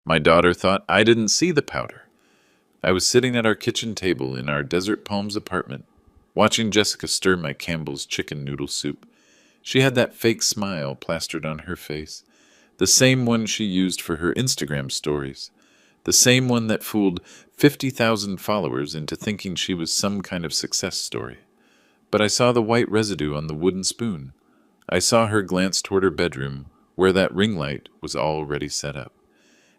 My daughter thought I didn't see the powder. I was sitting at our kitchen table in our Desert Palms apartment, watching Jessica stir my Campbell's chicken noodle soup. She had that fake smile plastered on her face, the same one she used for her Instagram stories, the same one that fooled 50,000 followers into thinking she was some kind of success story. But I saw the white residue on the wooden spoon. I saw her glance toward her bedroom, where that ring light was already set up.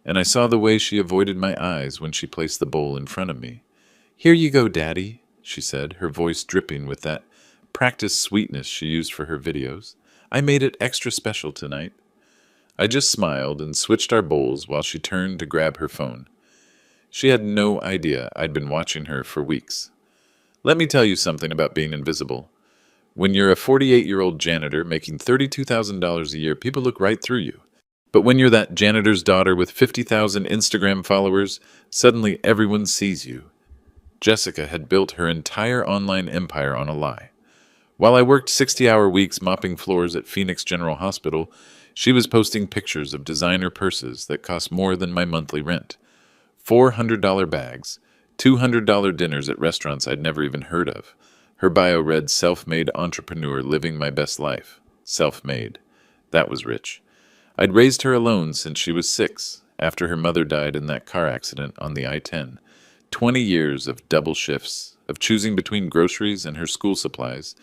And I saw the way she avoided my eyes when she placed the bowl in front of me. "Here you go, Daddy," she said, her voice dripping with that practiced sweetness she used for her videos. "I made it extra special tonight." I just smiled and switched our bowls while she turned to grab her phone. She had no idea I'd been watching her for weeks. Let me tell you something about being invisible. When you're a 48-year-old janitor making $32,000 a year, people look right through you. But when you're that janitor's daughter with 50,000 Instagram followers, suddenly everyone sees you. Jessica had built her entire online empire on a lie. While I worked 60-hour weeks mopping floors at Phoenix General Hospital, she was posting pictures of designer purses that cost more than my monthly rent. $400 bags, $200 dinners at restaurants I'd never even heard of. Her bio read self-made entrepreneur living my best life. Self-made. That was rich. I'd raised her alone since she was 6, after her mother died in that car accident on the I-10. 20 years of double shifts, of choosing between groceries and her school supplies,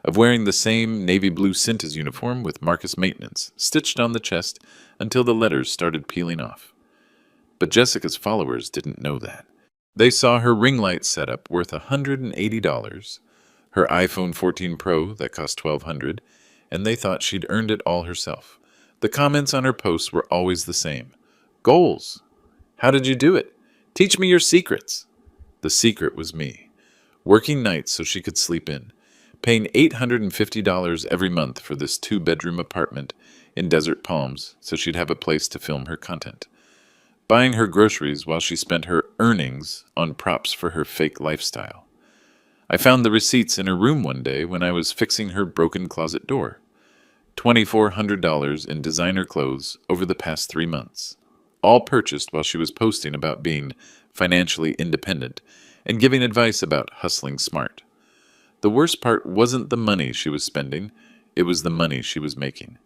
of wearing the same navy blue Cintas uniform with Marcus Maintenance, stitched on the chest until the letters started peeling off. But Jessica's followers didn't know that. They saw her ring light setup worth $180, her iPhone 14 Pro that cost $1,200, and they thought she'd earned it all herself. The comments on her posts were always the same. Goals. How did you do it? Teach me your secrets. The secret was me. Working nights so she could sleep in. Paying $850 every month for this 2-bedroom apartment in Desert Palms so she'd have a place to film her content. Buying her groceries while she spent her earnings on props for her fake lifestyle. I found the receipts in her room one day when I was fixing her broken closet door. $2,400 in designer clothes over the past 3 months. All purchased while she was posting about being financially independent and giving advice about hustling smart. The worst part wasn't the money she was spending, it was the money she was making.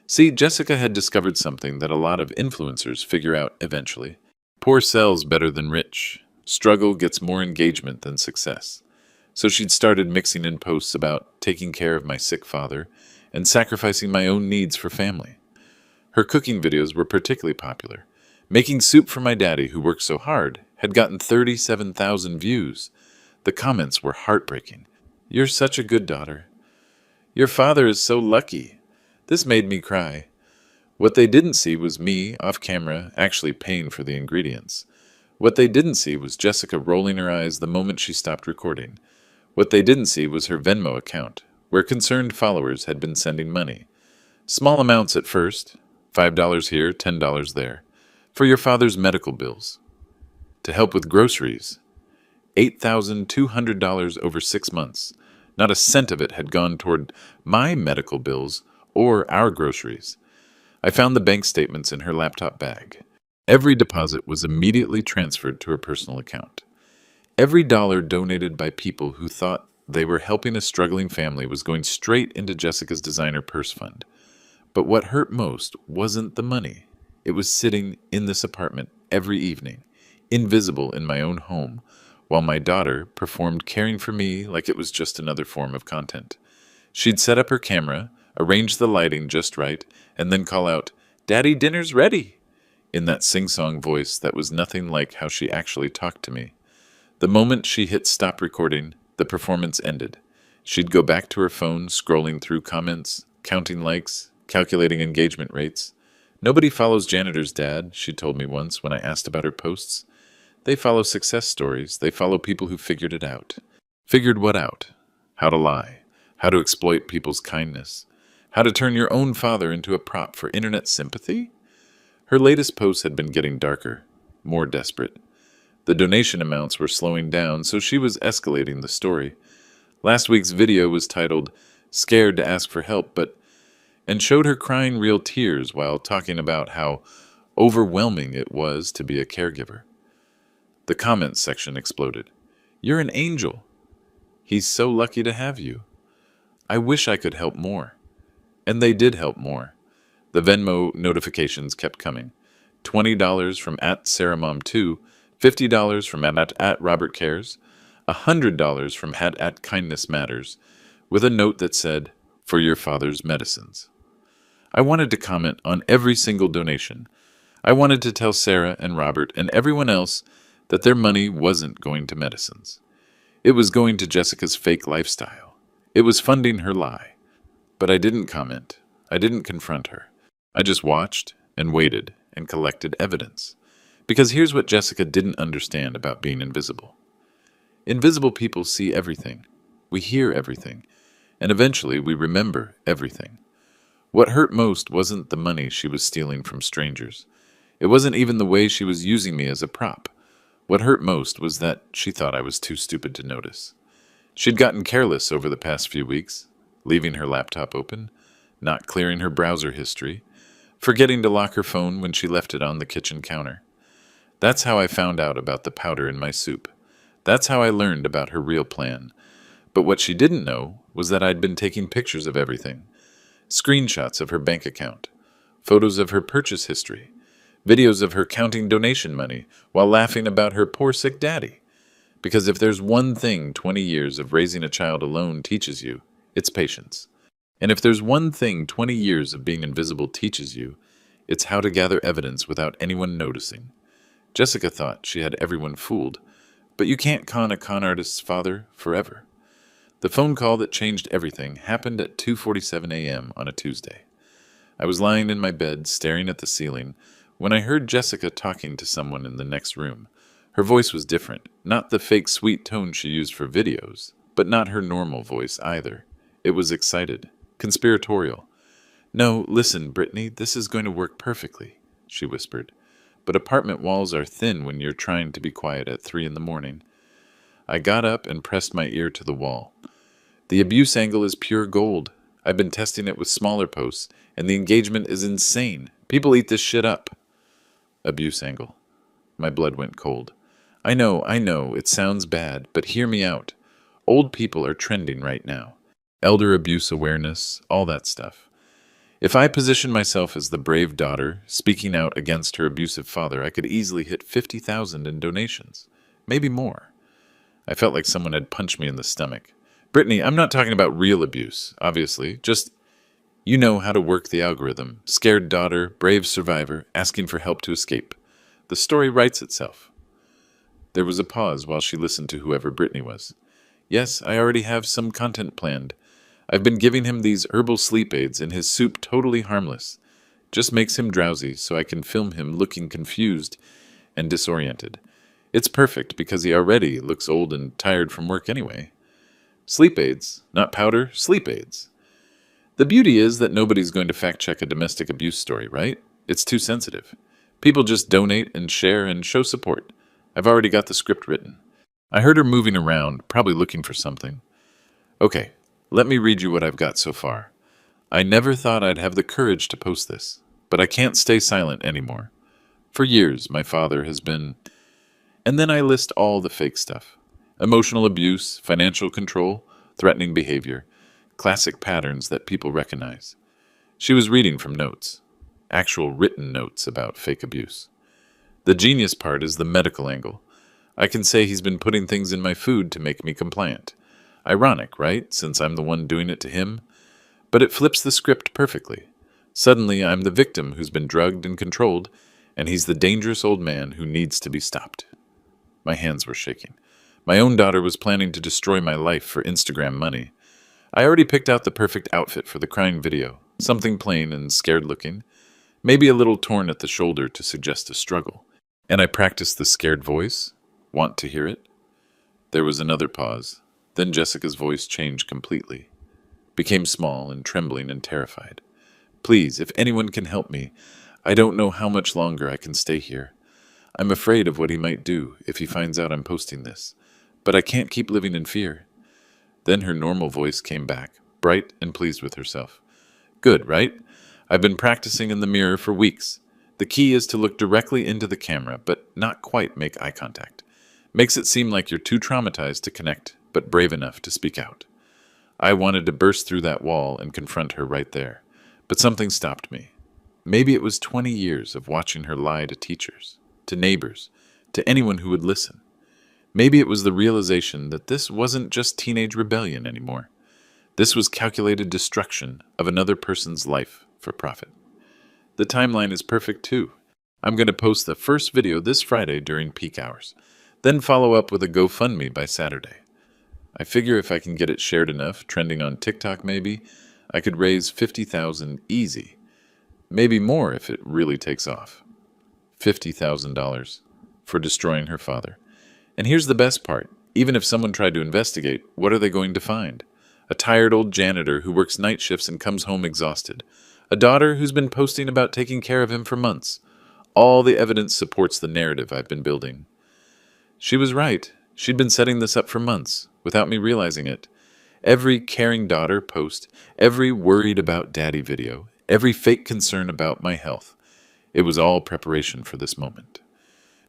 See, Jessica had discovered something that a lot of influencers figure out eventually. Poor sells better than rich. Struggle gets more engagement than success. So she'd started mixing in posts about taking care of my sick father and sacrificing my own needs for family. Her cooking videos were particularly popular. Making soup for my daddy, who worked so hard, had gotten 37,000 views. The comments were heartbreaking. "You're such a good daughter. Your father is so lucky." This made me cry. What they didn't see was me, off camera, actually paying for the ingredients. What they didn't see was Jessica rolling her eyes the moment she stopped recording. What they didn't see was her Venmo account, where concerned followers had been sending money. Small amounts at first, $5 here, $10 there, for your father's medical bills. To help with groceries, $8,200 over 6 months. Not a cent of it had gone toward my medical bills or our groceries. I found the bank statements in her laptop bag. Every deposit was immediately transferred to her personal account. Every dollar donated by people who thought they were helping a struggling family was going straight into Jessica's designer purse fund. But what hurt most wasn't the money. It was sitting in this apartment every evening, invisible in my own home, while my daughter performed caring for me like it was just another form of content. She'd set up her camera, arrange the lighting just right, and then call out, "Daddy, dinner's ready," in that sing-song voice that was nothing like how she actually talked to me. The moment she hit stop recording, the performance ended. She'd go back to her phone, scrolling through comments, counting likes, calculating engagement rates. "Nobody follows Janitor's dad," she told me once when I asked about her posts. "They follow success stories. They follow people who figured it out." Figured what out? How to lie. How to exploit people's kindness. How to turn your own father into a prop for internet sympathy? Her latest posts had been getting darker, more desperate. The donation amounts were slowing down, so she was escalating the story. Last week's video was titled, "Scared to Ask for Help," and showed her crying real tears while talking about how overwhelming it was to be a caregiver. The comments section exploded. "You're an angel. He's so lucky to have you. I wish I could help more." And they did help more. The Venmo notifications kept coming. $20 from @SarahMom2, $50 from at Robert Cares, $100 from at Kindness Matters, with a note that said, "For your father's medicines." I wanted to comment on every single donation. I wanted to tell Sarah and Robert and everyone else that their money wasn't going to medicines. It was going to Jessica's fake lifestyle. It was funding her lie. But I didn't comment. I didn't confront her. I just watched and waited and collected evidence. Because here's what Jessica didn't understand about being invisible. Invisible people see everything. We hear everything. And eventually we remember everything. What hurt most wasn't the money she was stealing from strangers. It wasn't even the way she was using me as a prop. What hurt most was that she thought I was too stupid to notice. She'd gotten careless over the past few weeks, leaving her laptop open, not clearing her browser history, forgetting to lock her phone when she left it on the kitchen counter. That's how I found out about the powder in my soup. That's how I learned about her real plan. But what she didn't know was that I'd been taking pictures of everything. Screenshots of her bank account, photos of her purchase history, videos of her counting donation money while laughing about her poor sick daddy. Because if there's one thing 20 years of raising a child alone teaches you, it's patience. And if there's one thing 20 years of being invisible teaches you, it's how to gather evidence without anyone noticing. Jessica thought she had everyone fooled, but you can't con a con artist's father forever. The phone call that changed everything happened at 2:47 a.m. on a Tuesday. I was lying in my bed, staring at the ceiling, when I heard Jessica talking to someone in the next room. Her voice was different, not the fake sweet tone she used for videos, but not her normal voice either. It was excited, conspiratorial. "No, listen, Brittany, this is going to work perfectly," she whispered. "But apartment walls are thin when you're trying to be quiet at 3 in the morning. I got up and pressed my ear to the wall. The abuse angle is pure gold. I've been testing it with smaller posts, and the engagement is insane. People eat this shit up." Abuse angle. My blood went cold. I know, it sounds bad, but hear me out. Old people are trending right now. Elder abuse awareness, all that stuff. If I position myself as the brave daughter, speaking out against her abusive father, I could easily hit 50,000 in donations. Maybe more. I felt like someone had punched me in the stomach. Brittany, I'm not talking about real abuse, obviously. Just, you know how to work the algorithm. Scared daughter, brave survivor, asking for help to escape. The story writes itself. There was a pause while she listened to whoever Brittany was. "Yes, I already have some content planned. I've been giving him these herbal sleep aids and his soup totally harmless. Just makes him drowsy so I can film him looking confused and disoriented. It's perfect because he already looks old and tired from work anyway. Sleep aids, not powder, sleep aids. The beauty is that nobody's going to fact-check a domestic abuse story, right? It's too sensitive. People just donate and share and show support. I've already got the script written." I heard her moving around, probably looking for something. "Okay, let me read you what I've got so far. I never thought I'd have the courage to post this, but I can't stay silent anymore. For years, my father has been..." And then I list all the fake stuff. Emotional abuse, financial control, threatening behavior, classic patterns that people recognize. She was reading from notes, actual written notes about fake abuse. The genius part is the medical angle. I can say he's been putting things in my food to make me compliant. Ironic, right, since I'm the one doing it to him? But it flips the script perfectly. Suddenly, I'm the victim who's been drugged and controlled, and he's the dangerous old man who needs to be stopped. My hands were shaking. My own daughter was planning to destroy my life for Instagram money. I already picked out the perfect outfit for the crying video, something plain and scared-looking, maybe a little torn at the shoulder to suggest a struggle. And I practiced the scared voice. Want to hear it? There was another pause. Then Jessica's voice changed completely, became small and trembling and terrified. "Please, if anyone can help me, I don't know how much longer I can stay here. I'm afraid of what he might do if he finds out I'm posting this. But I can't keep living in fear." Then her normal voice came back, bright and pleased with herself. "Good, right? I've been practicing in the mirror for weeks. The key is to look directly into the camera, but not quite make eye contact. Makes it seem like you're too traumatized to connect, but brave enough to speak out. I wanted to burst through that wall and confront her right there, but something stopped me. Maybe it was 20 years of watching her lie to teachers, to neighbors, to anyone who would listen. Maybe it was the realization that this wasn't just teenage rebellion anymore. This was calculated destruction of another person's life for profit. The timeline is perfect too. I'm going to post the first video this Friday during peak hours, then follow up with a GoFundMe by Saturday. I figure if I can get it shared enough, trending on TikTok maybe, I could raise $50,000 easy. Maybe more if it really takes off. $50,000 for destroying her father. And here's the best part. Even if someone tried to investigate, what are they going to find? A tired old janitor who works night shifts and comes home exhausted. A daughter who's been posting about taking care of him for months. All the evidence supports the narrative I've been building. She was right. She'd been setting this up for months, without me realizing it. Every caring daughter post, every worried about daddy video, every fake concern about my health. It was all preparation for this moment.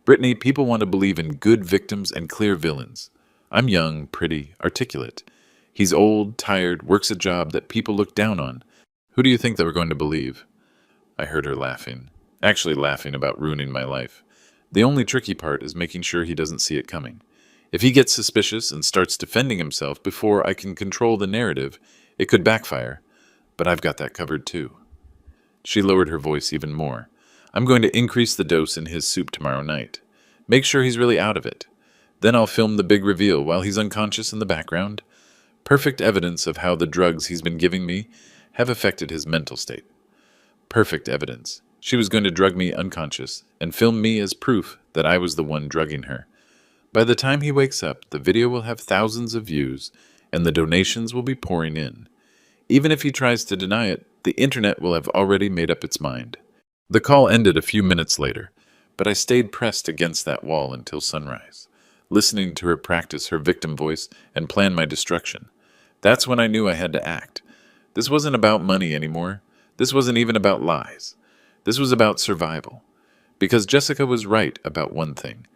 Brittany, people want to believe in good victims and clear villains. I'm young, pretty, articulate. He's old, tired, works a job that people look down on. Who do you think they were going to believe? I heard her laughing. Actually laughing about ruining my life. The only tricky part is making sure he doesn't see it coming. If he gets suspicious and starts defending himself before I can control the narrative, it could backfire. But I've got that covered too. She lowered her voice even more. I'm going to increase the dose in his soup tomorrow night. Make sure he's really out of it. Then I'll film the big reveal while he's unconscious in the background. Perfect evidence of how the drugs he's been giving me have affected his mental state. Perfect evidence. She was going to drug me unconscious and film me as proof that I was the one drugging her. By the time he wakes up, the video will have thousands of views and the donations will be pouring in. Even if he tries to deny it, the internet will have already made up its mind. The call ended a few minutes later, but I stayed pressed against that wall until sunrise, listening to her practice her victim voice and plan my destruction. That's when I knew I had to act. This wasn't about money anymore. This wasn't even about lies. This was about survival. Because Jessica was right about one thing.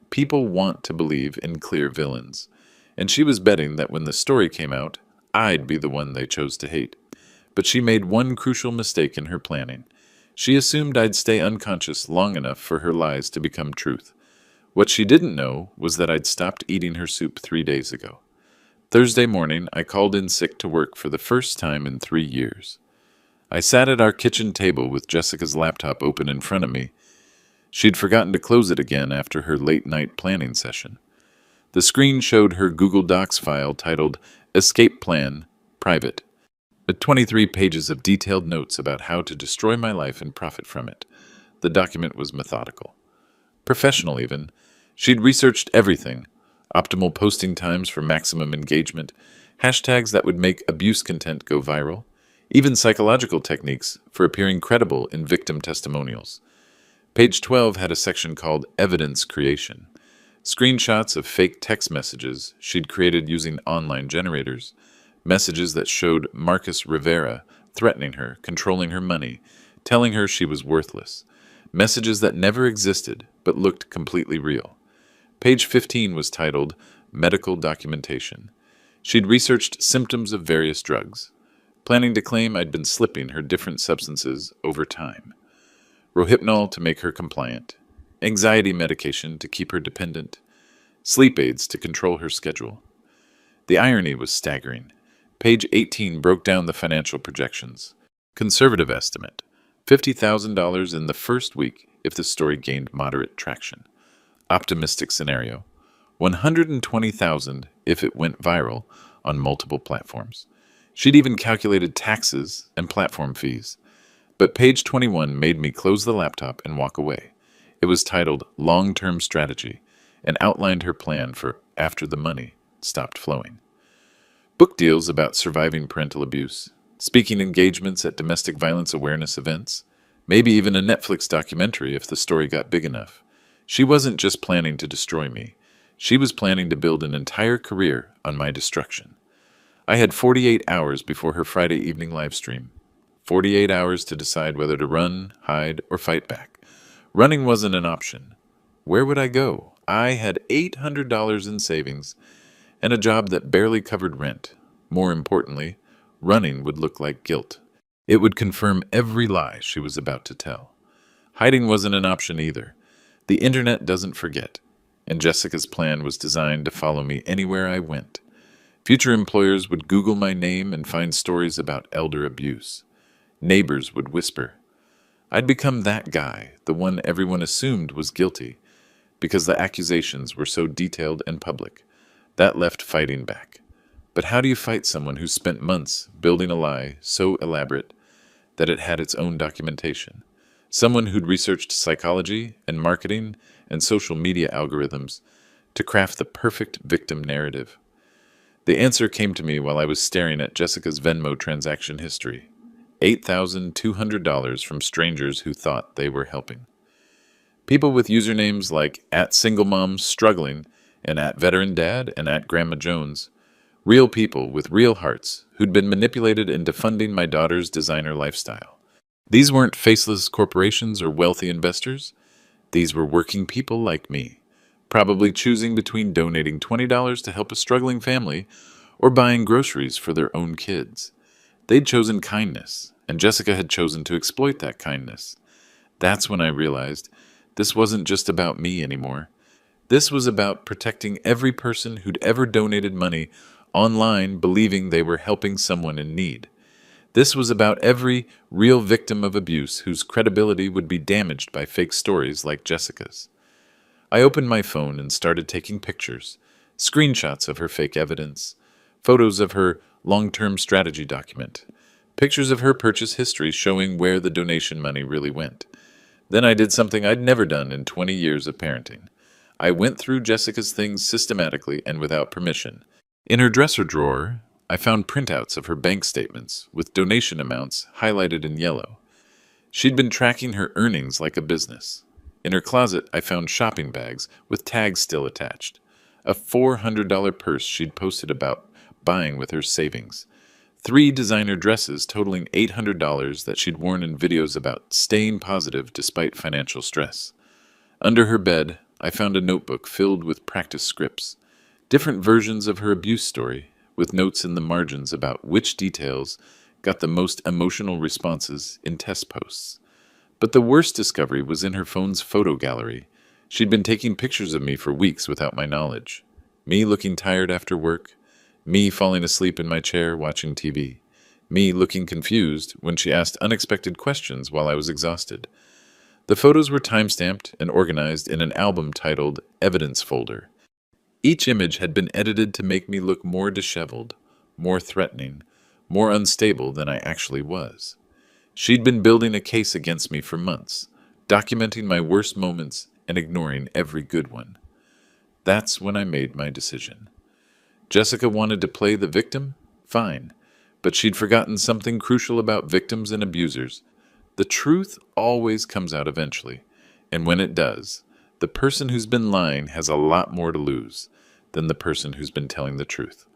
People want to believe in clear villains. And she was betting that when the story came out, I'd be the one they chose to hate. But she made one crucial mistake in her planning. She assumed I'd stay unconscious long enough for her lies to become truth. What she didn't know was that I'd stopped eating her soup 3 days ago. Thursday morning, I called in sick to work for the first time in 3 years. I sat at our kitchen table with Jessica's laptop open in front of me. She'd forgotten to close it again after her late-night planning session. The screen showed her Google Docs file titled Escape Plan, Private. 23 pages of detailed notes about how to destroy my life and profit from it. The document was methodical. Professional even. She'd researched everything. Optimal posting times for maximum engagement, hashtags that would make abuse content go viral, even psychological techniques for appearing credible in victim testimonials. Page 12 had a section called Evidence Creation. Screenshots of fake text messages she'd created using online generators, messages that showed Marcus Rivera threatening her, controlling her money, telling her she was worthless, messages that never existed but looked completely real. Page 15 was titled Medical Documentation. She'd researched symptoms of various drugs, planning to claim I'd been slipping her different substances over time. Rohypnol to make her compliant, anxiety medication to keep her dependent, sleep aids to control her schedule. The irony was staggering. Page 18 broke down the financial projections. Conservative estimate, $50,000 in the first week if the story gained moderate traction. Optimistic scenario, $120,000 if it went viral on multiple platforms. She'd even calculated taxes and platform fees. But page 21 made me close the laptop and walk away. It was titled Long-Term Strategy and outlined her plan for after the money stopped flowing. Book deals about surviving parental abuse, speaking engagements at domestic violence awareness events, maybe even a Netflix documentary if the story got big enough. She wasn't just planning to destroy me. She was planning to build an entire career on my destruction. I had 48 hours before her Friday evening live stream. 48 hours to decide whether to run, hide, or fight back. Running wasn't an option. Where would I go? I had $800 in savings and a job that barely covered rent. More importantly, running would look like guilt. It would confirm every lie she was about to tell. Hiding wasn't an option either. The internet doesn't forget, and Jessica's plan was designed to follow me anywhere I went. Future employers would Google my name and find stories about elder abuse. Neighbors would whisper. I'd become that guy, the one everyone assumed was guilty, because the accusations were so detailed and public. That left fighting back. But how do you fight someone who spent months building a lie so elaborate that it had its own documentation? Someone who'd researched psychology and marketing and social media algorithms to craft the perfect victim narrative. The answer came to me while I was staring at Jessica's Venmo transaction history. $8,200 from strangers who thought they were helping. People with usernames like @SingleMomStruggling and @VeteranDad and @Grandma Jones. Real people with real hearts who'd been manipulated into funding my daughter's designer lifestyle. These weren't faceless corporations or wealthy investors. These were working people like me, probably choosing between donating $20 to help a struggling family or buying groceries for their own kids. They'd chosen kindness, and Jessica had chosen to exploit that kindness. That's when I realized this wasn't just about me anymore. This was about protecting every person who'd ever donated money online believing they were helping someone in need. This was about every real victim of abuse whose credibility would be damaged by fake stories like Jessica's. I opened my phone and started taking pictures, screenshots of her fake evidence, photos of her long-term strategy document, pictures of her purchase history showing where the donation money really went. Then I did something I'd never done in 20 years of parenting. I went through Jessica's things systematically and without permission. In her dresser drawer, I found printouts of her bank statements with donation amounts highlighted in yellow. She'd been tracking her earnings like a business. In her closet, I found shopping bags with tags still attached, a $400 purse she'd posted about buying with her savings, 3 designer dresses totaling $800 that she'd worn in videos about staying positive despite financial stress. Under her bed, I found a notebook filled with practice scripts, different versions of her abuse story, with notes in the margins about which details got the most emotional responses in test posts. But the worst discovery was in her phone's photo gallery. She'd been taking pictures of me for weeks without my knowledge. Me looking tired after work, me falling asleep in my chair watching TV, me looking confused when she asked unexpected questions while I was exhausted. The photos were time-stamped and organized in an album titled Evidence Folder. Each image had been edited to make me look more disheveled, more threatening, more unstable than I actually was. She'd been building a case against me for months, documenting my worst moments and ignoring every good one. That's when I made my decision. Jessica wanted to play the victim? Fine. But she'd forgotten something crucial about victims and abusers. The truth always comes out eventually, and when it does, the person who's been lying has a lot more to lose than the person who's been telling the truth.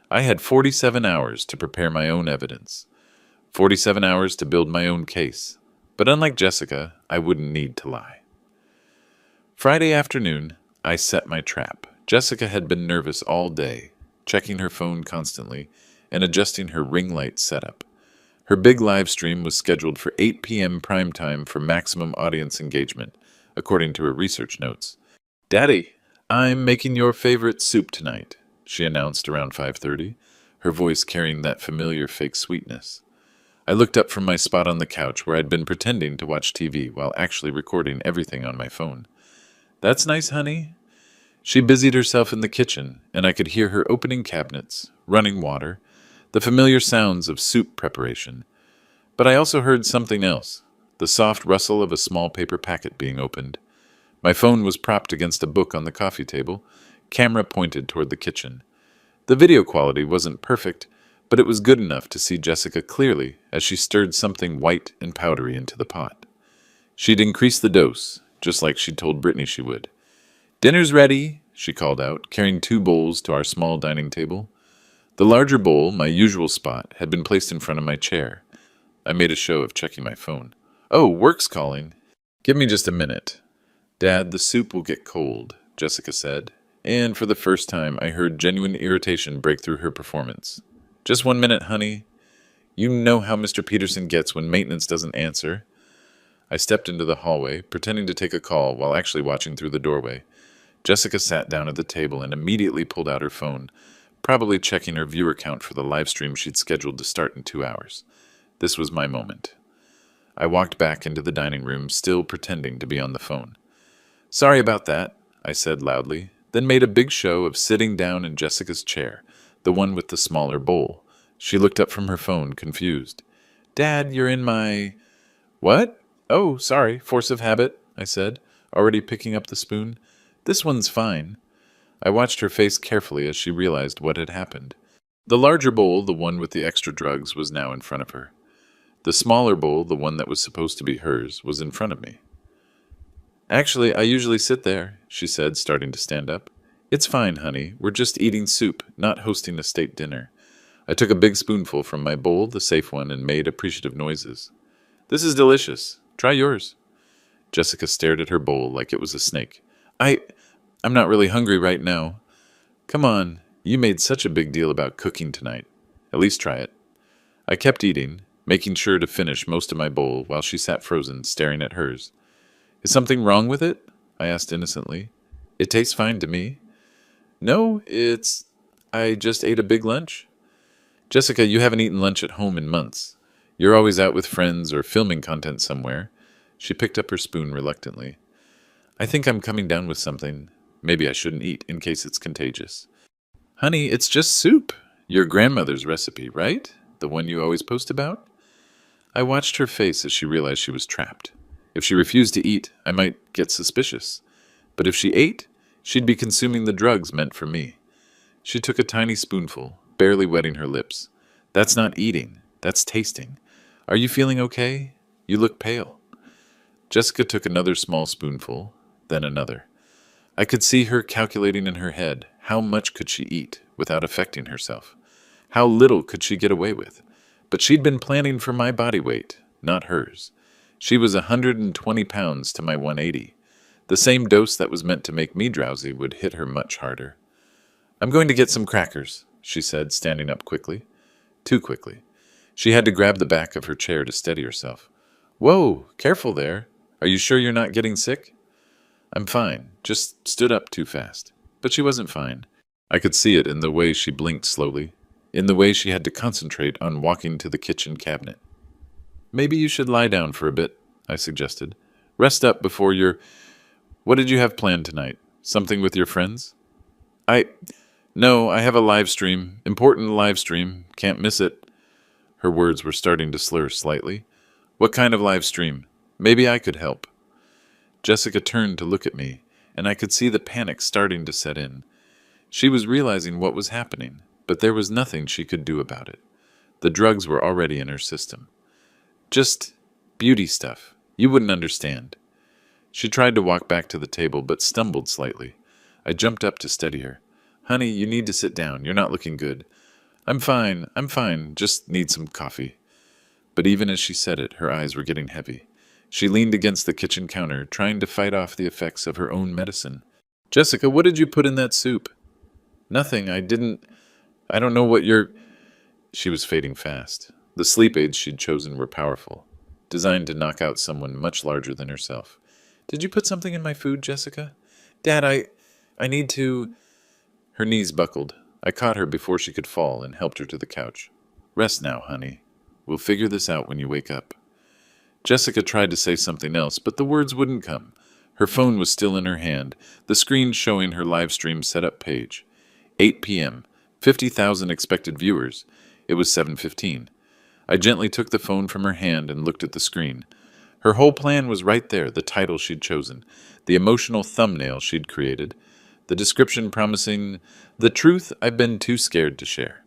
I had 47 hours to prepare my own evidence, 47 hours to build my own case. But unlike Jessica, I wouldn't need to lie. Friday afternoon, I set my trap. Jessica had been nervous all day, checking her phone constantly and adjusting her ring light setup. Her big live stream was scheduled for 8 p.m. prime time for maximum audience engagement, according to her research notes. "Daddy, I'm making your favorite soup tonight," she announced around 5:30, her voice carrying that familiar fake sweetness. I looked up from my spot on the couch where I'd been pretending to watch TV while actually recording everything on my phone. "That's nice, honey." She busied herself in the kitchen, and I could hear her opening cabinets, running water, the familiar sounds of soup preparation. But I also heard something else, the soft rustle of a small paper packet being opened. My phone was propped against a book on the coffee table, camera pointed toward the kitchen. The video quality wasn't perfect, but it was good enough to see Jessica clearly as she stirred something white and powdery into the pot. She'd increased the dose, just like she'd told Brittany she would. "Dinner's ready," she called out, carrying 2 bowls to our small dining table. The larger bowl, my usual spot, had been placed in front of my chair. I made a show of checking my phone. "Oh, work's calling." Give me just a minute. Dad, the soup will get cold, Jessica said, and for the first time I heard genuine irritation break through her performance. Just 1 minute, honey. You know how Mr. Peterson gets when maintenance doesn't answer. I stepped into the hallway, pretending to take a call while actually watching through the doorway. Jessica sat down at the table and immediately pulled out her phone, probably checking her viewer count for the live stream she'd scheduled to start in 2 hours. This was my moment. I walked back into the dining room, still pretending to be on the phone. Sorry about that, I said loudly, then made a big show of sitting down in Jessica's chair, the one with the smaller bowl. She looked up from her phone, confused. Dad, you're in my... What? Oh, sorry, force of habit, I said, already picking up the spoon. This one's fine. I watched her face carefully as she realized what had happened. The larger bowl, the one with the extra drugs, was now in front of her. The smaller bowl, the one that was supposed to be hers, was in front of me. Actually, I usually sit there, she said, starting to stand up. It's fine, honey. We're just eating soup, not hosting a state dinner. I took a big spoonful from my bowl, the safe one, and made appreciative noises. This is delicious. Try yours. Jessica stared at her bowl like it was a snake. I'm not really hungry right now. Come on, you made such a big deal about cooking tonight. At least try it. I kept eating, making sure to finish most of my bowl while she sat frozen, staring at hers. Is something wrong with it? I asked innocently. It tastes fine to me. No, I just ate a big lunch. Jessica, you haven't eaten lunch at home in months. You're always out with friends or filming content somewhere. She picked up her spoon reluctantly. I think I'm coming down with something. Maybe I shouldn't eat in case it's contagious. Honey, it's just soup. Your grandmother's recipe, right? The one you always post about? I watched her face as she realized she was trapped. If she refused to eat, I might get suspicious. But if she ate, she'd be consuming the drugs meant for me. She took a tiny spoonful, barely wetting her lips. That's not eating. That's tasting. Are you feeling okay? You look pale. Jessica took another small spoonful, then another. I could see her calculating in her head how much could she eat without affecting herself. How little could she get away with? But she'd been planning for my body weight, not hers. She was 120 pounds to my 180. The same dose that was meant to make me drowsy would hit her much harder. I'm going to get some crackers, she said, standing up quickly. Too quickly. She had to grab the back of her chair to steady herself. Whoa, careful there. Are you sure you're not getting sick? I'm fine, just stood up too fast. But she wasn't fine. I could see it in the way she blinked slowly, in the way she had to concentrate on walking to the kitchen cabinet. Maybe you should lie down for a bit, I suggested. Rest up before your... What did you have planned tonight? Something with your friends? No, I have a live stream. Important live stream. Can't miss it. Her words were starting to slur slightly. What kind of live stream? Maybe I could help. Jessica turned to look at me, and I could see the panic starting to set in. She was realizing what was happening, but there was nothing she could do about it. The drugs were already in her system. Just beauty stuff. You wouldn't understand. She tried to walk back to the table, but stumbled slightly. I jumped up to steady her. Honey, you need to sit down. You're not looking good. I'm fine. Just need some coffee. But even as she said it, her eyes were getting heavy. She leaned against the kitchen counter, trying to fight off the effects of her own medicine. Jessica, what did you put in that soup? Nothing. I don't know what you're... She was fading fast. The sleep aids she'd chosen were powerful, designed to knock out someone much larger than herself. Did you put something in my food, Jessica? Dad, I need to... Her knees buckled. I caught her before she could fall and helped her to the couch. Rest now, honey. We'll figure this out when you wake up. Jessica tried to say something else, but the words wouldn't come. Her phone was still in her hand, the screen showing her live stream setup page. 8 p.m. 50,000 expected viewers. It was 7:15. I gently took the phone from her hand and looked at the screen. Her whole plan was right there, the title she'd chosen, the emotional thumbnail she'd created, the description promising, "The truth I've been too scared to share."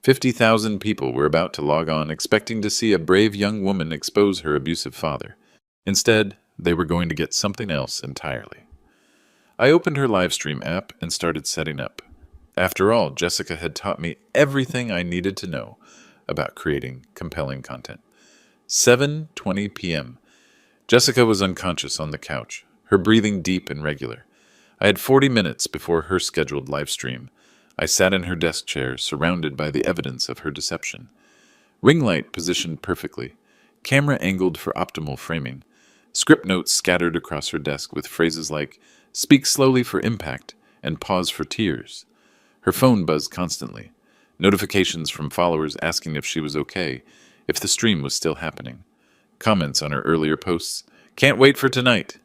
50,000 people were about to log on, expecting to see a brave young woman expose her abusive father. Instead, they were going to get something else entirely. I opened her livestream app and started setting up. After all, Jessica had taught me everything I needed to know about creating compelling content. 7:20 p.m. Jessica was unconscious on the couch, her breathing deep and regular. I had 40 minutes before her scheduled live stream. I sat in her desk chair, surrounded by the evidence of her deception. Ring light positioned perfectly, camera angled for optimal framing, script notes scattered across her desk with phrases like, "Speak slowly for impact," and "Pause for tears." Her phone buzzed constantly, notifications from followers asking if she was okay, if the stream was still happening. Comments on her earlier posts, "Can't wait for tonight.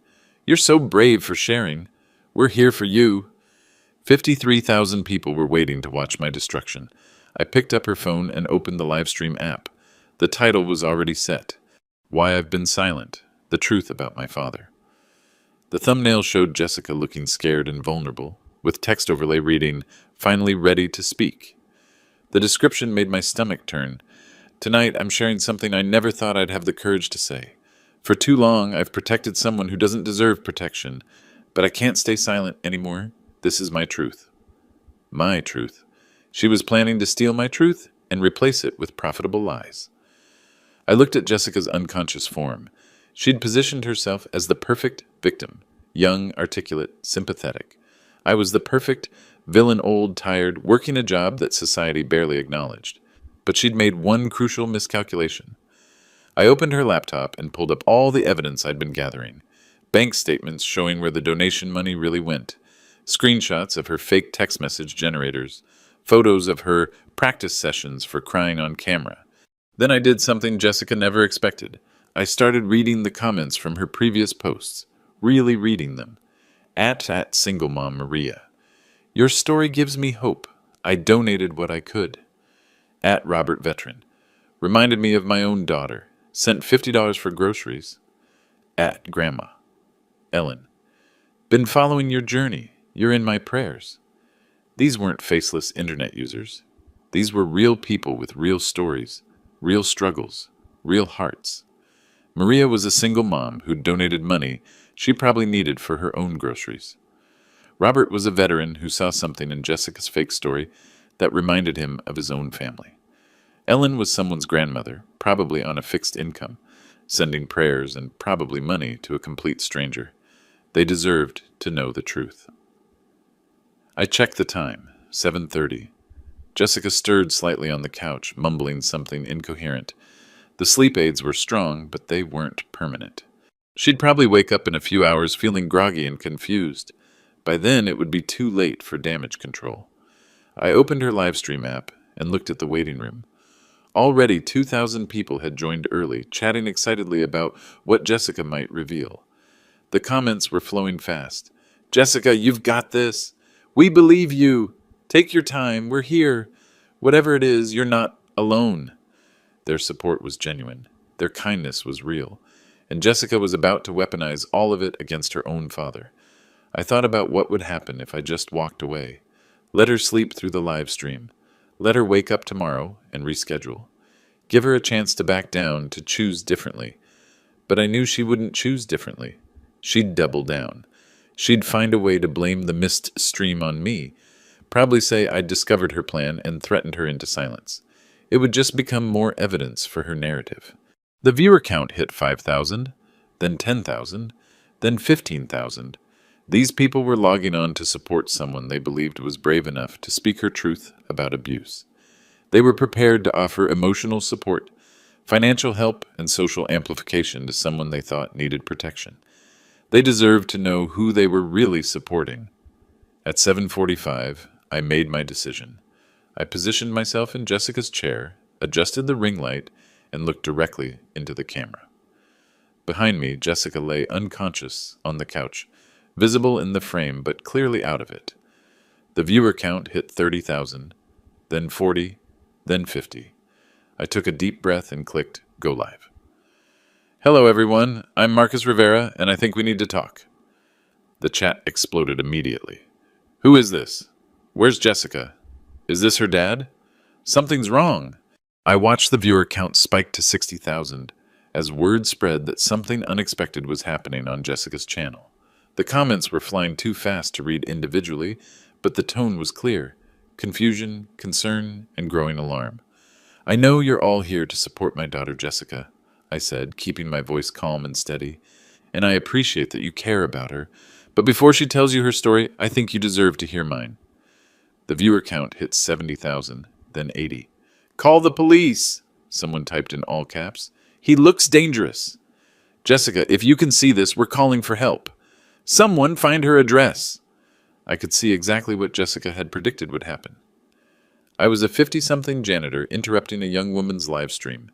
You're so brave for sharing. We're here for you." 53,000 people were waiting to watch my destruction. I picked up her phone and opened the livestream app. The title was already set. Why I've Been Silent, The Truth About My Father. The thumbnail showed Jessica looking scared and vulnerable, with text overlay reading, "Finally ready to speak." The description made my stomach turn. Tonight I'm sharing something I never thought I'd have the courage to say. For too long I've protected someone who doesn't deserve protection, but I can't stay silent anymore. This is my truth. My truth. She was planning to steal my truth and replace it with profitable lies. I looked at Jessica's unconscious form. She'd positioned herself as the perfect victim, young, articulate, sympathetic. I was the perfect villain, old, tired, working a job that society barely acknowledged. But she'd made one crucial miscalculation. I opened her laptop and pulled up all the evidence I'd been gathering. Bank statements showing where the donation money really went, screenshots of her fake text message generators, photos of her practice sessions for crying on camera. Then I did something Jessica never expected. I started reading the comments from her previous posts, really reading them. At Single Mom Maria. "Your story gives me hope. I donated what I could." At Robert Veteran. "Reminded me of my own daughter. Sent $50 for groceries." At Grandma. Ellen. "Been following your journey. You're in my prayers." These weren't faceless internet users. These were real people with real stories, real struggles, real hearts. Maria was a single mom who donated money she probably needed for her own groceries. Robert was a veteran who saw something in Jessica's fake story that reminded him of his own family. Ellen was someone's grandmother, probably on a fixed income, sending prayers and probably money to a complete stranger. They deserved to know the truth. I checked the time, 7:30. Jessica stirred slightly on the couch, mumbling something incoherent. The sleep aids were strong, but they weren't permanent. She'd probably wake up in a few hours feeling groggy and confused. By then, it would be too late for damage control. I opened her livestream app and looked at the waiting room. Already 2,000 people had joined early, chatting excitedly about what Jessica might reveal. The comments were flowing fast. "Jessica, you've got this. We believe you. Take your time. We're here. Whatever it is, you're not alone." Their support was genuine. Their kindness was real. And Jessica was about to weaponize all of it against her own father. I thought about what would happen if I just walked away. Let her sleep through the live stream. Let her wake up tomorrow and reschedule. Give her a chance to back down, to choose differently. But I knew she wouldn't choose differently. She'd double down. She'd find a way to blame the missed stream on me, probably say I'd discovered her plan and threatened her into silence. It would just become more evidence for her narrative. The viewer count hit 5,000, then 10,000, then 15,000. These people were logging on to support someone they believed was brave enough to speak her truth about abuse. They were prepared to offer emotional support, financial help, and social amplification to someone they thought needed protection. They deserved to know who they were really supporting. At 7:45, I made my decision. I positioned myself in Jessica's chair, adjusted the ring light, and looked directly into the camera. Behind me, Jessica lay unconscious on the couch, visible in the frame but clearly out of it. The viewer count hit 30,000, then 40, then 50. I took a deep breath and clicked Go Live. "Hello, everyone. I'm Marcus Rivera, and I think we need to talk." The chat exploded immediately. "Who is this? Where's Jessica? Is this her dad? Something's wrong." I watched the viewer count spike to 60,000 as word spread that something unexpected was happening on Jessica's channel. The comments were flying too fast to read individually, but the tone was clear: confusion, concern, and growing alarm. "I know you're all here to support my daughter Jessica. I said, keeping my voice calm and steady. And I appreciate that you care about her. But before she tells you her story, I think you deserve to hear mine. The viewer count hit 70,000, then 80. Call the police, someone typed in all caps. He looks dangerous. Jessica, if you can see this, we're calling for help. Someone find her address. I could see exactly what Jessica had predicted would happen. I was a 50-something janitor interrupting a young woman's live stream.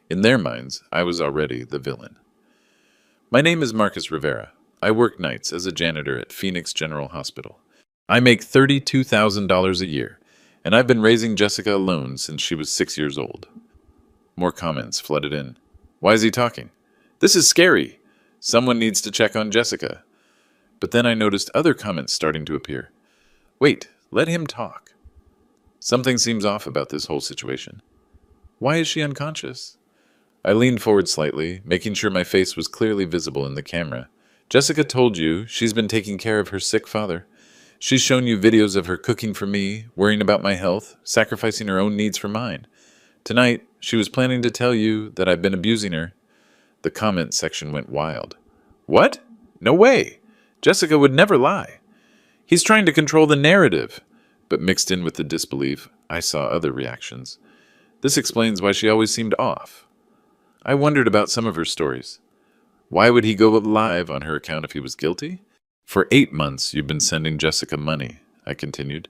In their minds, I was already the villain. My name is Marcus Rivera. I work nights as a janitor at Phoenix General Hospital. I make $32,000 a year, and I've been raising Jessica alone since she was 6 years old. More comments flooded in. Why is he talking? This is scary. Someone needs to check on Jessica. But then I noticed other comments starting to appear. Wait, let him talk. Something seems off about this whole situation. Why is she unconscious? I leaned forward slightly, making sure my face was clearly visible in the camera. Jessica told you she's been taking care of her sick father. She's shown you videos of her cooking for me, worrying about my health, sacrificing her own needs for mine. Tonight, she was planning to tell you that I've been abusing her. The comment section went wild. What? No way. Jessica would never lie. He's trying to control the narrative. But mixed in with the disbelief, I saw other reactions. This explains why she always seemed off. I wondered about some of her stories. Why would he go live on her account if he was guilty? For 8 months, you've been sending Jessica money, I continued.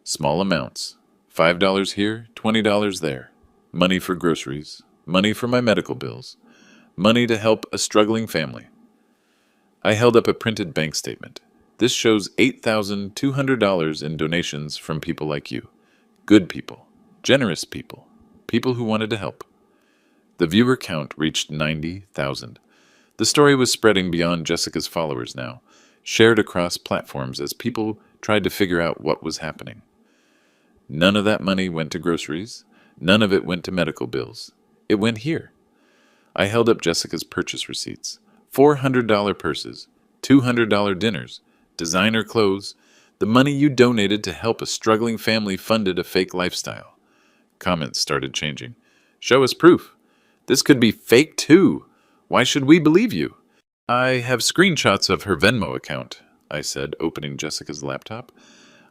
Small amounts. $5 here, $20 there. Money for groceries. Money for my medical bills. Money to help a struggling family. I held up a printed bank statement. This shows $8,200 in donations from people like you. Good people. Generous people. People who wanted to help. The viewer count reached 90,000. The story was spreading beyond Jessica's followers now, shared across platforms as people tried to figure out what was happening. None of that money went to groceries. None of it went to medical bills. It went here. I held up Jessica's purchase receipts. $400 purses, $200 dinners, designer clothes. The money you donated to help a struggling family funded a fake lifestyle. Comments started changing. Show us proof. This could be fake too. Why should we believe you? I have screenshots of her Venmo account, I said, opening Jessica's laptop.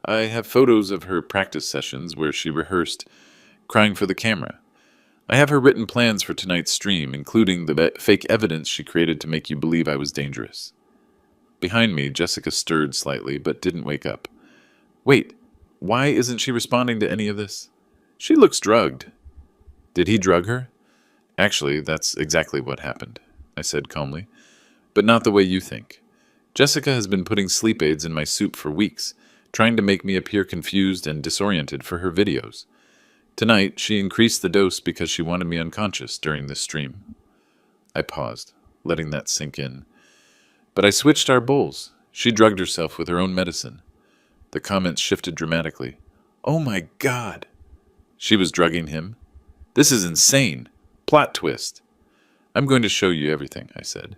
I have photos of her practice sessions where she rehearsed, crying for the camera. I have her written plans for tonight's stream, including the fake evidence she created to make you believe I was dangerous. Behind me, Jessica stirred slightly, but didn't wake up. Wait, why isn't she responding to any of this? She looks drugged. Did he drug her? Actually, that's exactly what happened, I said calmly. But not the way you think. Jessica has been putting sleep aids in my soup for weeks, trying to make me appear confused and disoriented for her videos. Tonight, she increased the dose because she wanted me unconscious during this stream. I paused, letting that sink in. But I switched our bowls. She drugged herself with her own medicine. The comments shifted dramatically. Oh my God! She was drugging him? This is insane! Plot twist! I'm going to show you everything, I said.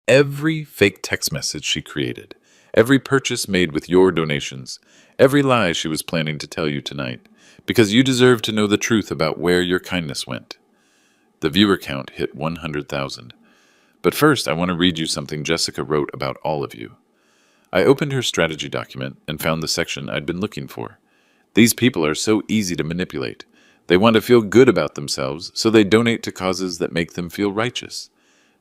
Every fake text message she created. Every purchase made with your donations. Every lie she was planning to tell you tonight. Because you deserve to know the truth about where your kindness went. The viewer count hit 100,000. But first, I want to read you something Jessica wrote about all of you. I opened her strategy document and found the section I'd been looking for. These people are so easy to manipulate. They want to feel good about themselves, so they donate to causes that make them feel righteous.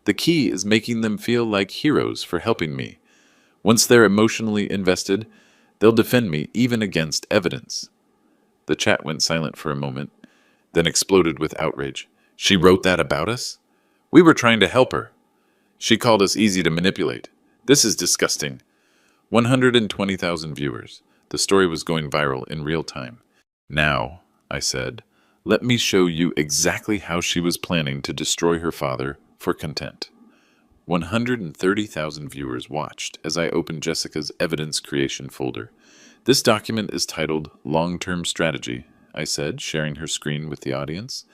The key is making them feel like heroes for helping me. Once they're emotionally invested, they'll defend me even against evidence. The chat went silent for a moment, then exploded with outrage. She wrote that about us? We were trying to help her. She called us easy to manipulate. This is disgusting. 120,000 viewers. The story was going viral in real time. Now, I said, let me show you exactly how she was planning to destroy her father for content. 130,000 viewers watched as I opened Jessica's evidence creation folder. This document is titled Long-Term Strategy, I said, sharing her screen with the audience.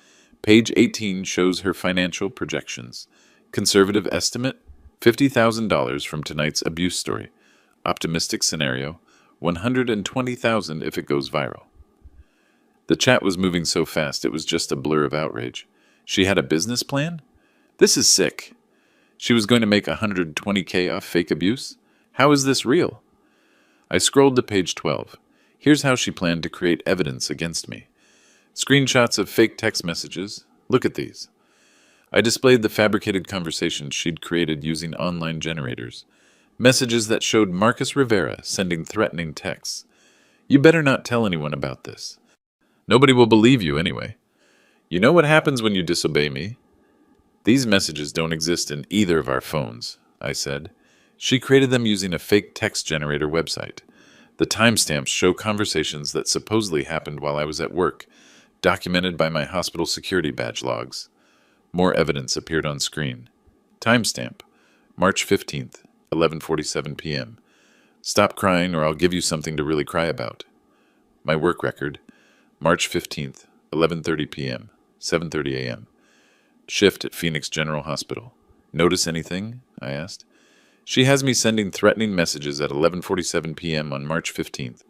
Page 18 shows her financial projections. Conservative estimate, $50,000 from tonight's abuse story. Optimistic scenario, $120,000 if it goes viral. The chat was moving so fast it was just a blur of outrage. She had a business plan? This is sick. She was going to make 120K off fake abuse? How is this real? I scrolled to page 12. Here's how she planned to create evidence against me. Screenshots of fake text messages. Look at these. I displayed the fabricated conversations she'd created using online generators. Messages that showed Marcus Rivera sending threatening texts. You better not tell anyone about this. Nobody will believe you anyway. You know what happens when you disobey me? These messages don't exist in either of our phones, I said. She created them using a fake text generator website. The timestamps show conversations that supposedly happened while I was at work, documented by my hospital security badge logs. More evidence appeared on screen. Timestamp, March 15th, 11:47 p.m. Stop crying or I'll give you something to really cry about. My work record, March 15th, 11:30 p.m., 7:30 a.m. Shift at Phoenix General Hospital. Notice anything? I asked. She has me sending threatening messages at 11:47 p.m. on March 15th,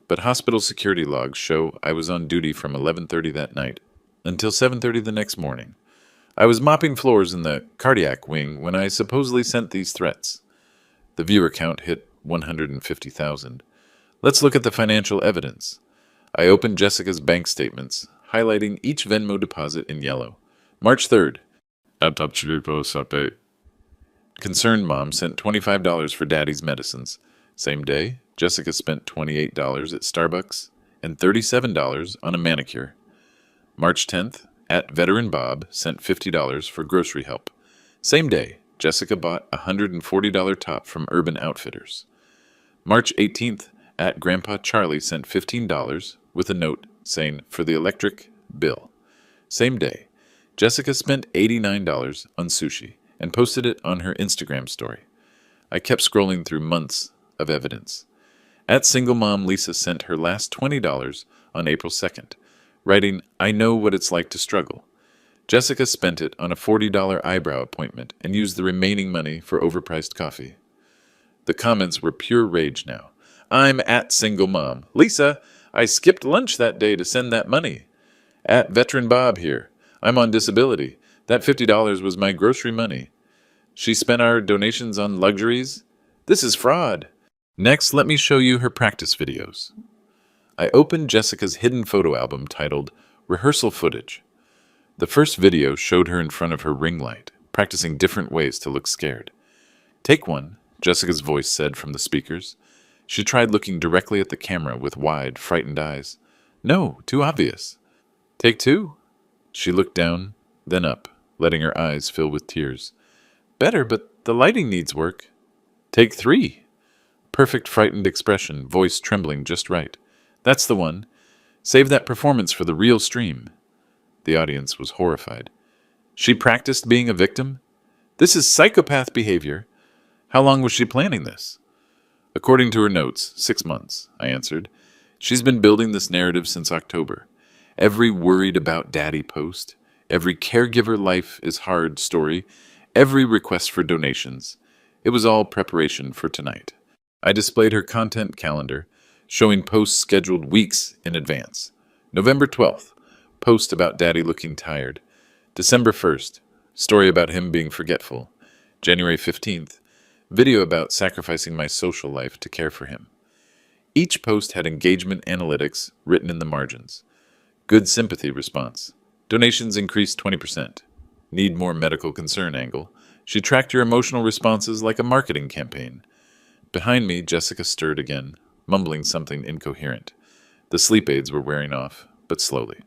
but hospital security logs show I was on duty from 11:30 that night until 7:30 the next morning. I was mopping floors in the cardiac wing when I supposedly sent these threats. The viewer count hit 150,000. Let's look at the financial evidence. I opened Jessica's bank statements, highlighting each Venmo deposit in yellow. March 3rd. Concerned mom sent $25 for daddy's medicines. Same day, Jessica spent $28 at Starbucks and $37 on a manicure. March 10th, at Veteran Bob sent $50 for grocery help. Same day, Jessica bought a $140 top from Urban Outfitters. March 18th, at Grandpa Charlie sent $15 with a note saying, for the electric bill. Same day, Jessica spent $89 on sushi and posted it on her Instagram story. I kept scrolling through months of evidence. At Single Mom, Lisa sent her last $20 on April 2nd, writing, I know what it's like to struggle. Jessica spent it on a $40 eyebrow appointment and used the remaining money for overpriced coffee. The comments were pure rage now. I'm at Single Mom. Lisa, I skipped lunch that day to send that money. At Veteran Bob here. I'm on disability. That $50 was my grocery money. She spent our donations on luxuries. This is fraud. Next, let me show you her practice videos. I opened Jessica's hidden photo album titled Rehearsal Footage. The first video showed her in front of her ring light, practicing different ways to look scared. Take one, Jessica's voice said from the speakers. She tried looking directly at the camera with wide, frightened eyes. No, too obvious. Take two. She looked down, then up, letting her eyes fill with tears. Better, but the lighting needs work. Take three. Perfect frightened expression, voice trembling just right. That's the one. Save that performance for the real stream. The audience was horrified. She practiced being a victim? This is psychopath behavior. How long was she planning this? According to her notes, 6 months, I answered. She's been building this narrative since October. Every worried about daddy post, every caregiver life is hard story, every request for donations. It was all preparation for tonight. I displayed her content calendar, showing posts scheduled weeks in advance. November 12th, post about daddy looking tired. December 1st, story about him being forgetful. January 15th, video about sacrificing my social life to care for him. Each post had engagement analytics written in the margins. Good sympathy response. Donations increased 20%. Need more medical concern angle. She tracked your emotional responses like a marketing campaign. Behind me, Jessica stirred again, mumbling something incoherent. The sleep aids were wearing off, but slowly.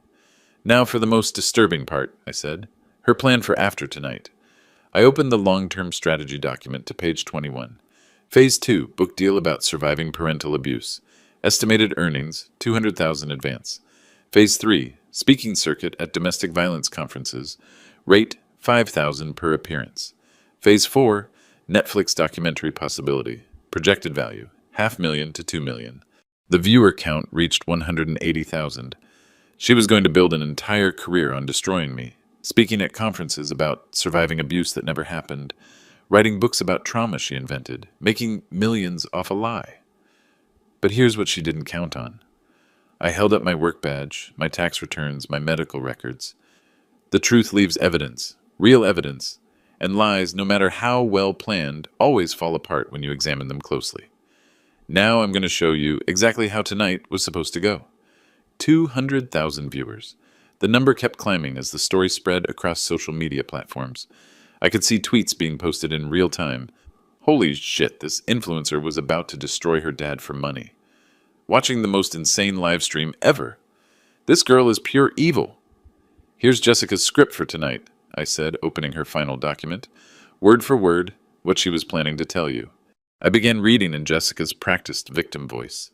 Now for the most disturbing part, I said. Her plan for after tonight. I opened the long-term strategy document to page 21. Phase 2, book deal about surviving parental abuse. Estimated earnings, $200,000 advance. Phase 3, speaking circuit at domestic violence conferences. Rate, $5,000 per appearance. Phase 4, Netflix documentary possibility. Projected value, $500,000 to $2 million. The viewer count reached 180,000. She was going to build an entire career on destroying me, speaking at conferences about surviving abuse that never happened, writing books about trauma she invented, making millions off a lie. But here's what she didn't count on. I held up my work badge, my tax returns, my medical records. The truth leaves evidence, real evidence, And lies, no matter how well planned, always fall apart when you examine them closely. Now I'm going to show you exactly how tonight was supposed to go. 200,000 viewers. The number kept climbing as the story spread across social media platforms. I could see tweets being posted in real time. Holy shit, this influencer was about to destroy her dad for money. Watching the most insane live stream ever. This girl is pure evil. Here's Jessica's script for tonight, I said, opening her final document. Word for word, what she was planning to tell you. I began reading in Jessica's practiced victim voice.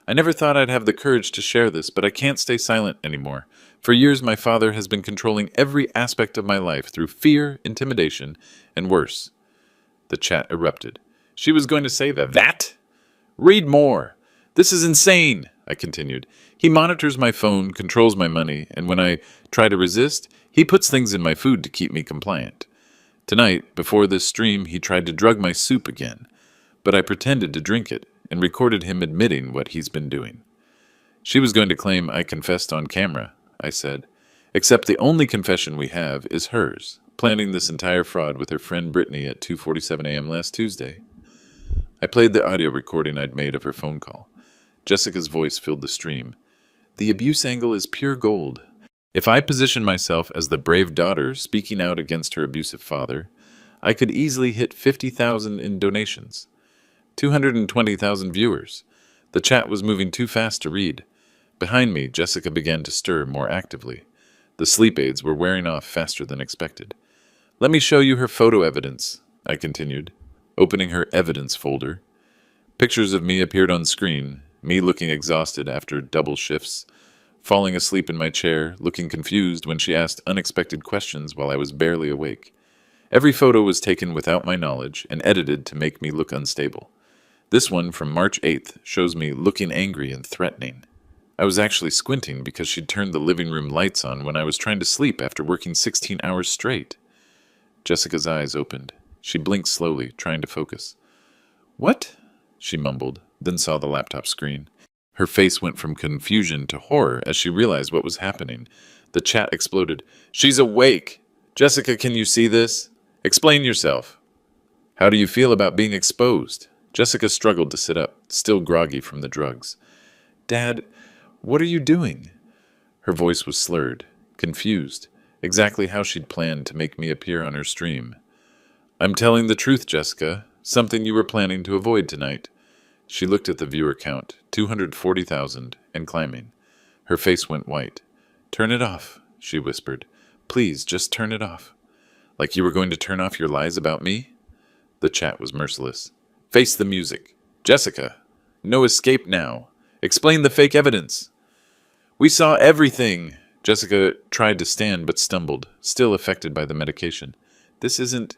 I never thought I'd have the courage to share this, but I can't stay silent anymore. For years, my father has been controlling every aspect of my life through fear, intimidation, and worse. The chat erupted. She was going to say that? Read more. This is insane, I continued. He monitors my phone, controls my money, and when I try to resist, he puts things in my food to keep me compliant. Tonight, before this stream, he tried to drug my soup again, but I pretended to drink it and recorded him admitting what he's been doing. She was going to claim I confessed on camera, I said, except the only confession we have is hers, planning this entire fraud with her friend Brittany at 2:47 a.m. last Tuesday. I played the audio recording I'd made of her phone call. Jessica's voice filled the stream. The abuse angle is pure gold. If I position myself as the brave daughter speaking out against her abusive father, I could easily hit 50,000 in donations. 220,000 viewers. The chat was moving too fast to read. Behind me, Jessica began to stir more actively. The sleep aids were wearing off faster than expected. Let me show you her photo evidence, I continued, opening her evidence folder. Pictures of me appeared on screen, me looking exhausted after double shifts, falling asleep in my chair, looking confused when she asked unexpected questions while I was barely awake. Every photo was taken without my knowledge and edited to make me look unstable. This one from March 8th shows me looking angry and threatening. I was actually squinting because she'd turned the living room lights on when I was trying to sleep after working 16 hours straight. Jessica's eyes opened. She blinked slowly, trying to focus. What? She mumbled, then saw the laptop screen. Her face went from confusion to horror as she realized what was happening. The chat exploded. She's awake! Jessica, can you see this? Explain yourself. How do you feel about being exposed? Jessica struggled to sit up, still groggy from the drugs. Dad, what are you doing? Her voice was slurred, confused, exactly how she'd planned to make me appear on her stream. I'm telling the truth, Jessica, something you were planning to avoid tonight. She looked at the viewer count, 240,000, and climbing. Her face went white. Turn it off, she whispered. Please, just turn it off. Like you were going to turn off your lies about me? The chat was merciless. Face the music. Jessica, no escape now. Explain the fake evidence. We saw everything. Jessica tried to stand but stumbled, still affected by the medication. This isn't...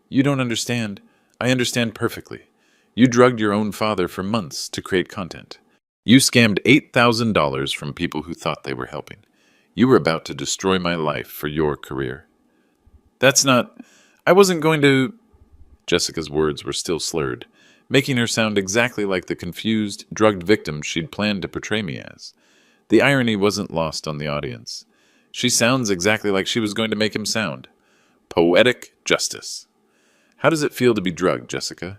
You don't understand. I understand perfectly. You drugged your own father for months to create content. You scammed $8,000 from people who thought they were helping. You were about to destroy my life for your career. That's not... I wasn't going to... Jessica's words were still slurred, making her sound exactly like the confused, drugged victim she'd planned to portray me as. The irony wasn't lost on the audience. She sounds exactly like she was going to make him sound. Poetic justice. How does it feel to be drugged, Jessica?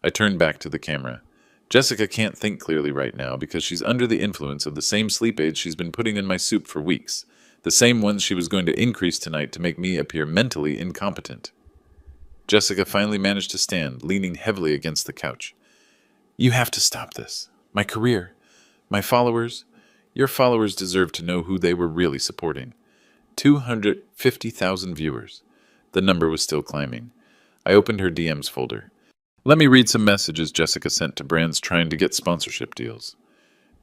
I turned back to the camera. Jessica can't think clearly right now because she's under the influence of the same sleep aids she's been putting in my soup for weeks, the same ones she was going to increase tonight to make me appear mentally incompetent. Jessica finally managed to stand, leaning heavily against the couch. You have to stop this. My career. My followers. Your followers deserve to know who they were really supporting. 250,000 viewers. The number was still climbing. I opened her DMs folder. Let me read some messages Jessica sent to brands trying to get sponsorship deals.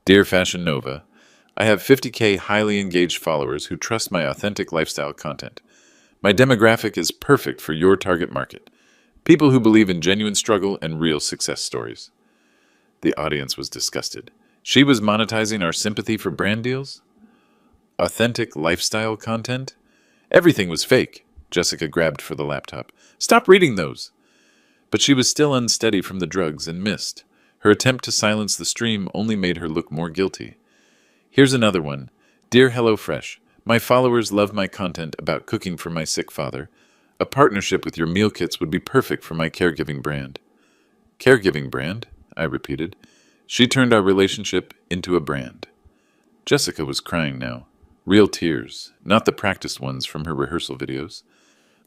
Dear Fashion Nova, I have 50K highly engaged followers who trust my authentic lifestyle content. My demographic is perfect for your target market. People who believe in genuine struggle and real success stories. The audience was disgusted. She was monetizing our sympathy for brand deals? Authentic lifestyle content? Everything was fake. Jessica grabbed for the laptop. Stop reading those. But she was still unsteady from the drugs and missed. Her attempt to silence the stream only made her look more guilty. Here's another one. Dear HelloFresh, my followers love my content about cooking for my sick father. A partnership with your meal kits would be perfect for my caregiving brand. Caregiving brand? I repeated. She turned our relationship into a brand. Jessica was crying now. Real tears, not the practiced ones from her rehearsal videos.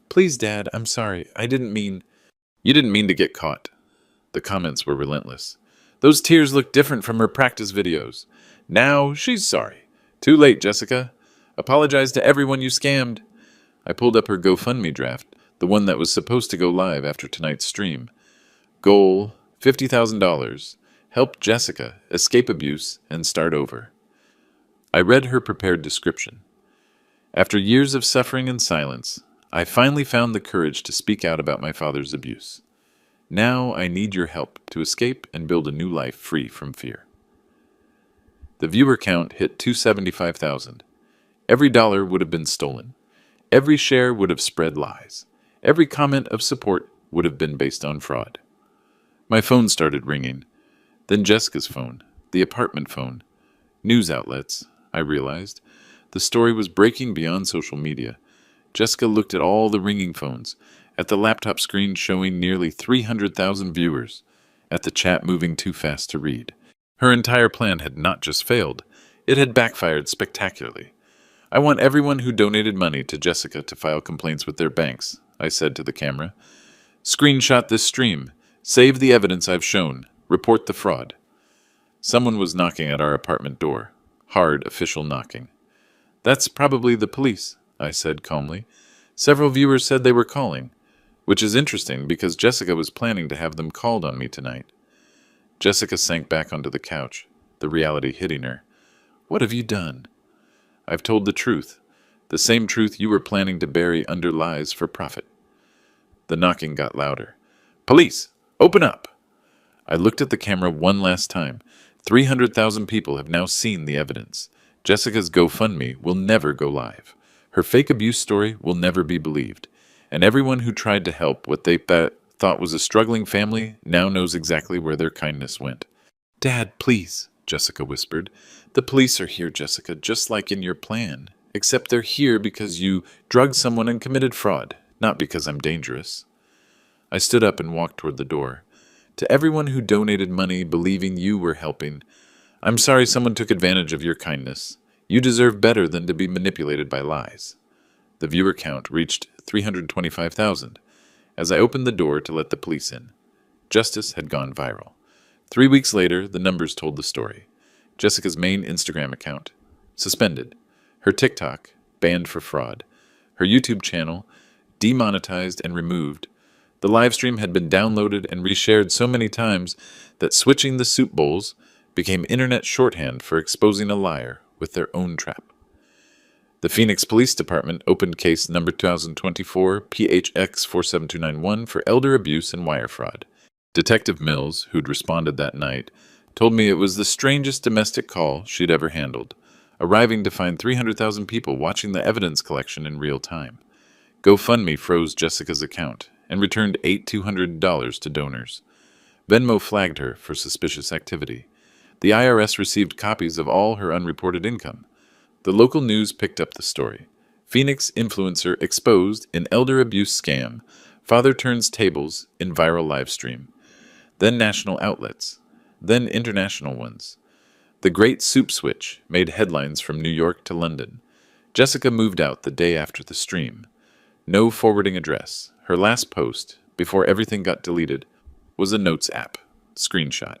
Please, Dad, I'm sorry. I didn't mean... You didn't mean to get caught. The comments were relentless. Those tears looked different from her practice videos. Now she's sorry. Too late, Jessica. Apologize to everyone you scammed. I pulled up her GoFundMe draft, the one that was supposed to go live after tonight's stream. Goal, $50,000. Help Jessica escape abuse and start over. I read her prepared description. After years of suffering and silence, I finally found the courage to speak out about my father's abuse. Now I need your help to escape and build a new life free from fear. The viewer count hit 275,000. Every dollar would have been stolen. Every share would have spread lies. Every comment of support would have been based on fraud. My phone started ringing. Then Jessica's phone, the apartment phone. News outlets, I realized. The story was breaking beyond social media. Jessica looked at all the ringing phones, at the laptop screen showing nearly 300,000 viewers, at the chat moving too fast to read. Her entire plan had not just failed, it had backfired spectacularly. I want everyone who donated money to Jessica to file complaints with their banks, I said to the camera. Screenshot this stream. Save the evidence I've shown. Report the fraud. Someone was knocking at our apartment door. Hard, official knocking. That's probably the police, I said calmly. Several viewers said they were calling, which is interesting because Jessica was planning to have them called on me tonight. Jessica sank back onto the couch, the reality hitting her. What have you done? I've told the truth, the same truth you were planning to bury under lies for profit. The knocking got louder. Police, open up! I looked at the camera one last time. 300,000 people have now seen the evidence. Jessica's GoFundMe will never go live. Her fake abuse story will never be believed. And everyone who tried to help what they thought was a struggling family now knows exactly where their kindness went. Dad, please, Jessica whispered. The police are here, Jessica, just like in your plan. Except they're here because you drugged someone and committed fraud, not because I'm dangerous. I stood up and walked toward the door. To everyone who donated money believing you were helping, I'm sorry someone took advantage of your kindness. You deserve better than to be manipulated by lies. The viewer count reached 325,000 as I opened the door to let the police in. Justice had gone viral. 3 weeks later, the numbers told the story. Jessica's main Instagram account, suspended. Her TikTok, banned for fraud. Her YouTube channel, demonetized and removed. The livestream had been downloaded and reshared so many times that switching the soup bowls became internet shorthand for exposing a liar with their own trap. The Phoenix Police Department opened case number 2024 PHX 47291 for elder abuse and wire fraud. Detective Mills, who'd responded that night, told me it was the strangest domestic call she'd ever handled, arriving to find 300,000 people watching the evidence collection in real time. GoFundMe froze Jessica's account and returned $8,200 to donors. Venmo flagged her for suspicious activity. The IRS received copies of all her unreported income. The local news picked up the story. Phoenix influencer exposed in elder abuse scam. Father turns tables in viral livestream. Then national outlets. Then international ones. The Great Soup Switch made headlines from New York to London. Jessica moved out the day after the stream. No forwarding address. Her last post, before everything got deleted, was a notes app. Screenshot.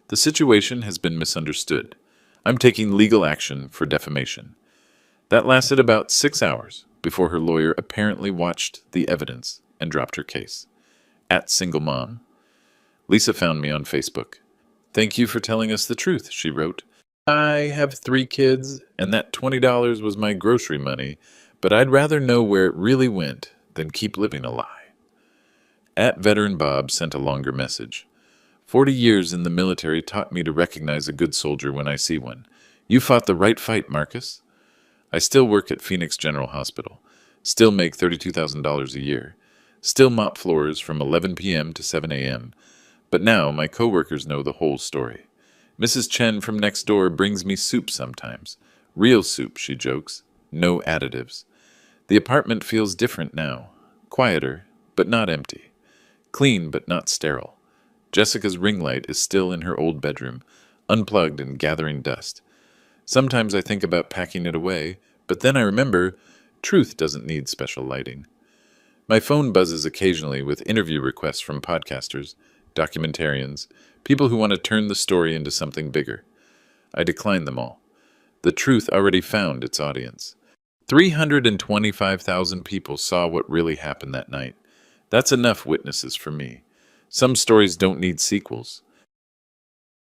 The situation has been misunderstood. I'm taking legal action for defamation. That lasted about 6 hours before her lawyer apparently watched the evidence and dropped her case. @SingleMom. Lisa found me on Facebook. Thank you for telling us the truth, she wrote. I have 3 kids, and that $20 was my grocery money, but I'd rather know where it really went than keep living a lie. @Veteran Bob sent a longer message. 40 years in the military taught me to recognize a good soldier when I see one. You fought the right fight, Marcus. I still work at Phoenix General Hospital. Still make $32,000 a year. Still mop floors from 11 p.m. to 7 a.m. But now my coworkers know the whole story. Mrs. Chen from next door brings me soup sometimes. Real soup, she jokes. No additives. The apartment feels different now. Quieter, but not empty. Clean, but not sterile. Jessica's ring light is still in her old bedroom, unplugged and gathering dust. Sometimes I think about packing it away, but then I remember truth doesn't need special lighting. My phone buzzes occasionally with interview requests from podcasters, documentarians, people who want to turn the story into something bigger. I decline them all. The truth already found its audience. 325,000 people saw what really happened that night. That's enough witnesses for me. Some stories don't need sequels.